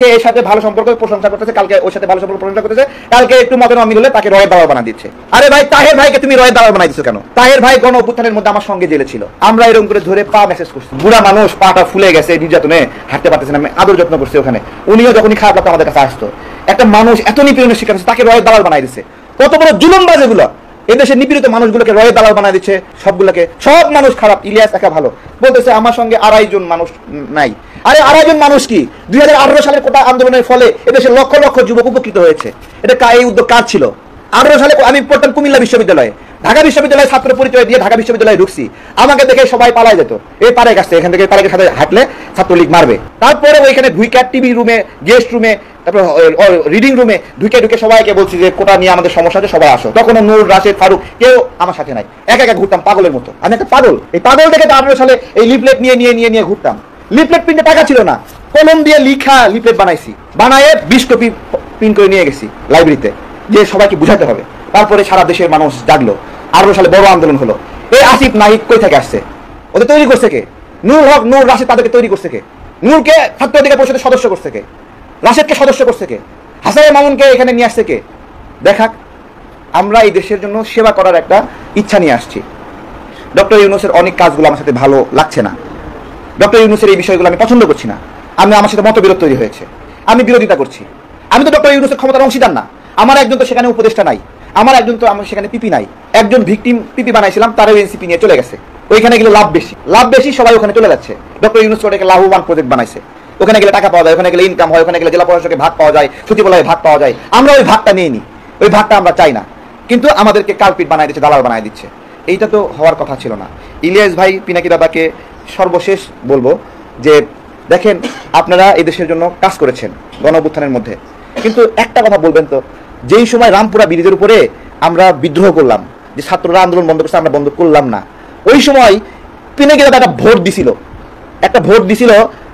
এর সাথে ভালো সম্পর্ক প্রশংসা করতেছে, কালকে ওর সাথে ভালো সম্পর্ক প্রশংসা করতেছে, কালকে একটু মতের অমিল হলে তাকে রয়ের দালাল বানা দিচ্ছে। আরে ভাই, তাহের ভাইকে তুমি রয়ের দালাল বানাই দিচ্ছ কেন? তাহের ভাই গণ অভ্যুত্থানের মধ্যে আমার সঙ্গে জেলে ছিল, আমরা এরকম করে ধরে পা মেসেজ করছি, বুড়া মানুষ পাটা ফুলে গেছে নির্যাতনে, হাঁটতে পারতেছে না, আমি আদর যত্ন করছি ওখানে। উনিও যখনই খারাপ লাগতো আমাদের কাছে আসতো। একটা মানুষ এত নিপীড়নের শিকার হচ্ছে, তাকে রয়ের দালাল বানাই দিচ্ছে। কত বড় জুলুমবাজ এগুলো! এদেশের নিপীড়িত মানুষগুলোকে রয়ের দালাল বানাই দিচ্ছে, সবগুলোকে। সব মানুষ খারাপ, ইলিয়াস একা ভালো। বলতেছে আমার সঙ্গে 2.5 জন মানুষ নাই। আরে 2.5 জন মানুষ কি? 2018 সালের কোটা আন্দোলনের ফলে এদেশের লক্ষ লক্ষ যুবক উপকৃত হয়েছে। এটা এই উদ্যোগ কার ছিল? 18 সালে আমি পড়তাম কুমিল্লা বিশ্ববিদ্যালয়ে, ঢাকা বিশ্ববিদ্যালয়ে ছাত্র পরিচয় দিয়ে ঢাকা বিশ্ববিদ্যালয়ে ঢুকছি। আমাকে দেখে সবাই পালায় যেত, এই পারে গেছে, এখান থেকে পারে সাথে হাঁটলে ছাত্রলীগ মারবে। তারপরে ওইখানে ঢুইকা টিভি রুমে, গেস্ট রুমে, তারপর রিডিং রুমে ঢুকে ঢুকে সবাইকে বলছি যে কোটা নিয়ে আমাদের সমস্যা আছে, সবাই আসো। তখন নূর, রাশেদ, ফারুক কেউ আমার সাথে নাই, একা একা ঘুরতাম পাগলের মতো। আমি একটা পাগল। এই পাগল থেকে 18 সালে এই লিফলেট নিয়ে ঘুরতাম। লিফলেট প্রিন্টে টাকা ছিল না, কলম দিয়ে লিখা লিফলেট বানাইছি, বানায়ে 20 কপি প্রিন্ট করে নিয়ে গেছি লাইব্রেরিতে, যে সবাইকে বুঝাতে হবে। তারপরে সারা দেশের মানুষ জাগলো, 18 সালে বড় আন্দোলন হলো। এই আসিফ নাহিদ কই থেকে আসছে? ওদের তৈরি করছে কে? নূর হক, নূর, রাশেদ তাদেরকে তৈরি করছে কে? নূরকে ছাত্র অধিকার পরিষদের সদস্য করছে কে? রাশেদকে সদস্য করছে কে? হাসান মামুনকে এখানে নিয়ে আসছে কে? দেখাক। আমরা এই দেশের জন্য সেবা করার একটা ইচ্ছা নিয়ে আসছি। ডক্টর ইউনূসের অনেক কাজগুলো আমার সাথে ভালো লাগছে না, ডক্টর ইউনূসের এই বিষয়গুলো আমি পছন্দ করছি না। আমার সাথে মতবিরোধ তৈরি হয়েছে, আমি বিরোধিতা করছি। আমি তো ডক্টর ইউনূসের ক্ষমতার অংশীদার না। আমার একজন তো সেখানে উপদেষ্টা নাই, আমার একজন তো আমার সেখানে পিপি নাই। একজন ভিকটিম পিপি বানাইছিলাম, তারও এনসিপি নিয়ে চলে গেছে। ওইখানে গেলে লাভ বেশি, সবাই ওখানে চলে যাচ্ছে। ডক্টর ইউনূস ওটাকে লাভবান প্রজেক্ট বানাইছে। ওখানে গেলে টাকা পাওয়া যায়, ওখানে গেলে ইনকাম হয়, ওখানে গেলে জেলা প্রশাসকে ভাগ পাওয়া যায়, সচিবালয়ে ভাগ পাওয়া যায়। আমরা ওই ভাগটা নিয়ে নিই, ওই ভাগটা আমরা চাই না। কিন্তু আমাদেরকে কালপিট বানাই দিচ্ছে, দালাল বানাই দিচ্ছে। এইটা তো হওয়ার কথা ছিল না। ইলিয়াস ভাই, পিনাকি দাদাকে সর্বশেষ বলবো যে দেখেন, আপনারা এই দেশের জন্য কাজ করেছেন গণ অভ্যুত্থানের মধ্যে, কিন্তু একটা কথা বলবেন তো, যেই সময় রামপুরা ব্রিজের উপরে আমরা বিদ্রোহ করলাম, যে ছাত্ররা আন্দোলন বন্ধ করছে, আমরা বন্ধ করলাম না, ওই সময় পিনাকি দাদা একটা ভোট দিছিল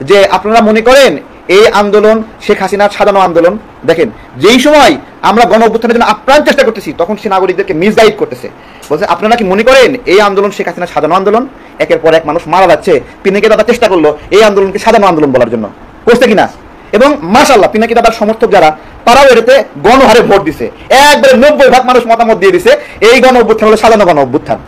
যে আপনারা মনে করেন এই আন্দোলন শেখ হাসিনার সাজানো আন্দোলন। দেখেন, যেই সময় আমরা গণ অভ্যুত্থানের জন্য আপ্রাণ চেষ্টা করতেছি, তখন সে নাগরিকদেরকে মিসগাইড করতেছে, বলছে আপনারা কি মনে করেন এই আন্দোলন শেখ হাসিনার সাজানো আন্দোলন? একের পর এক মানুষ মারা যাচ্ছে। পিনাকি দাদা চেষ্টা করলো এই আন্দোলনকে সাজানো আন্দোলন বলার জন্য, করছে কিনা? এবং মাশাআল্লাহ, পিনাকি দাদার সমর্থক যারা, তারাও এটাতে গণহারে ভোট দিছে, একবারে 90% মানুষ মতামত দিয়ে দিছে এই গণ অভ্যুত্থান হলো সাজানো গণ অভ্যুত্থান।